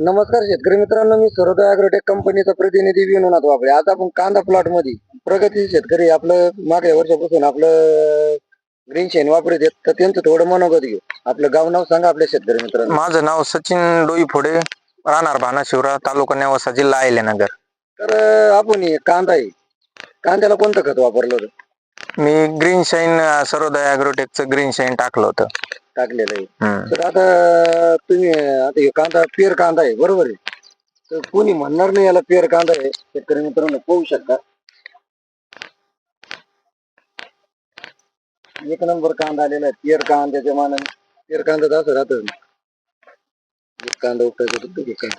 नमस्कार शेतकरी मित्रांनो, मी सरोदय ॲग्रोटेक कंपनीचा प्रतिनिधी विनोद वाबळे. आज आपण कांदा प्लॉट मध्ये प्रगती शेतकरी आपलं मागल्या वर्षापासून आपलं ग्रीन शेन वापरत आहेत, तर त्यांचं थोडं मनोगत घेऊ. आपलं गाव नाव सांगा आपल्या शेतकरी मित्रांनो. माझं नाव सचिन डोईफोडे, राहणार भाना शिवरा, तालुका नेवासा, जिल्हा अहिल्यानगर. तर आपण हे कांदा आहे, कांद्याला कोणतं खत वापरलं होतं? मी green shine Sarode ॲग्रोटेकचं green shine टाकलं होतं. टाकलेलं आहे. तर आता तुम्ही आता हे कांदा पेर कांदा आहे बरोबर आहे, तर कोणी म्हणणार नाही याला पेर कांदा आहे. शेतकरी मित्रांनो पाहू शकता, एक नंबर कांदा आलेला आहे. पेर कांद्याच्या मानाने पेर कांदा तर असं राहतं, कांदा उपटायचा तो काय.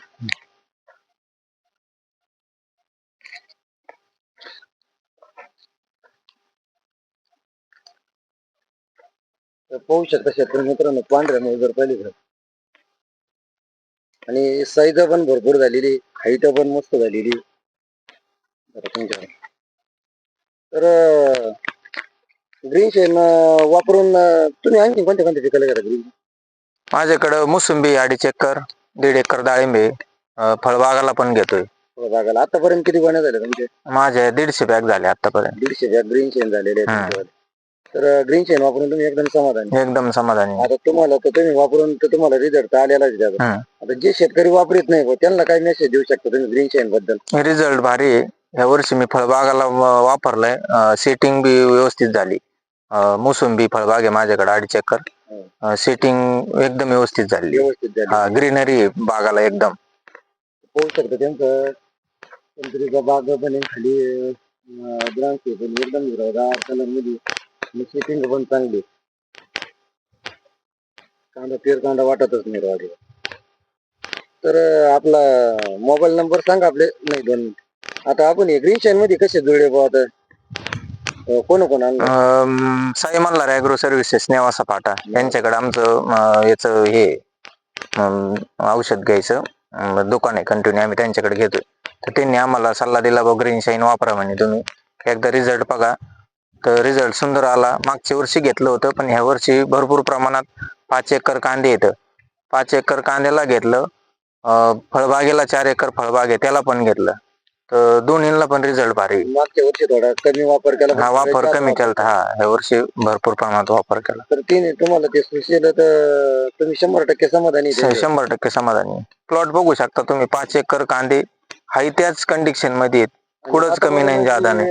तर पाहू शकता शेतकरी मित्रांनो, पांढऱ्या मजर पहिले आणि साईज पण भरपूर झालेली, हाईट पण मस्त झालेली. तर ग्रीन शेन वापरून तुम्ही आणखी कोणत्या कोणत्या पिकाला करा ग्रीन? माझ्याकडं मोसंबी 2.5 एकर, 1.5 एकर डाळिंबे, फळबागाला पण घेतोय. फळबागाला आतापर्यंत किती गोण्या झाल्या तुमचे? माझे 150 बॅग झाले आतापर्यंत. 150 बॅग ग्रीन शेन झालेले आहेत. तर ग्रीन शेन वापरून तुम्ही एकदम समाधानी? एकदम समाधानी. आता तुम्हाला तर तुम्ही वापरून तर तुम्हाला रिझल्ट आलेलाच आहे. आता जे शेतकरी वापरत नाही त्यांना काय मेसेज देऊ शकता तुम्ही ग्रीन शेन बद्दल? रिझल्ट भारी आहे. या वर्षी मी फळबागाला वापरलंय, सेटिंग बी व्यवस्थित झाली. मोसंबी फळबाग आहे माझ्याकडे 2.5 एकर, सेटिंग एकदम व्यवस्थित झाली. ग्रीनरी बागाला एकदम. पाहू शकता त्यांचं संत्रीचा बाग पण खाली द्राक्ष पण एकदम हिरवागार कलर मध्ये, सेटिंग पण चांगली. कांदा पेर कांदा वाटतच नाही राहते. तर आपला मोबाईल नंबर सांगा आपले. नाही दोन. आता आपण ग्रीन शाईन मध्ये कसे जुळले बा? आता कोण कोण आणलं? साई मल्हार ॲग्रो सर्व्हिसेस नेवासा फाटा, त्यांच्याकडे आमचं याचं हे औषध घ्यायचं दुकान आहे, कंटिन्यू आम्ही त्यांच्याकडे घेतोय. तर त्यांनी आम्हाला सल्ला दिला, बघ ग्रीन शाईन वापरा म्हणे तुम्ही, एकदा रिझल्ट बघा. तर रिझल्ट सुंदर आला. मागच्या वर्षी घेतलं होतं, पण ह्या वर्षी भरपूर प्रमाणात 5 एकर कांदे येतं. 5 एकर कांद्याला घेतलं, फळबागेला 4 एकर फळबाग आहे त्याला पण घेतलं. तर दोन्हीला पण रिझल्ट भारी. मागच्या वर्षी थोडा कमी वापर केला? हा, वापर कमी केला. हा, ह्या वर्षी भरपूर प्रमाणात वापर केला. तर तिने तुम्हाला ते सुचलं तर तुम्ही 100% समाधानी? 100% समाधानी. प्लॉट बघू शकता तुम्ही, 5 एकर कांदे हाही त्याच कंडिशन मध्ये, कुठंच कमी नाही जादा नाही.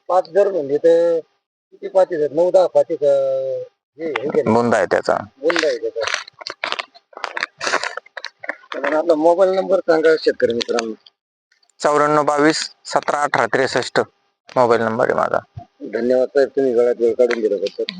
5 जर म्हणजे तर किती पाती आहेत? 9-10 पाती बुंदा आहे त्याचा. बुंदा आहे त्याचा. आपला मोबाईल नंबर सांगा शेतकरी मित्रांनो. 9422 17 18 63 मोबाईल नंबर आहे माझा. धन्यवाद साहेब, तुम्ही वेळात वेळ काढून दिल्याबद्दल.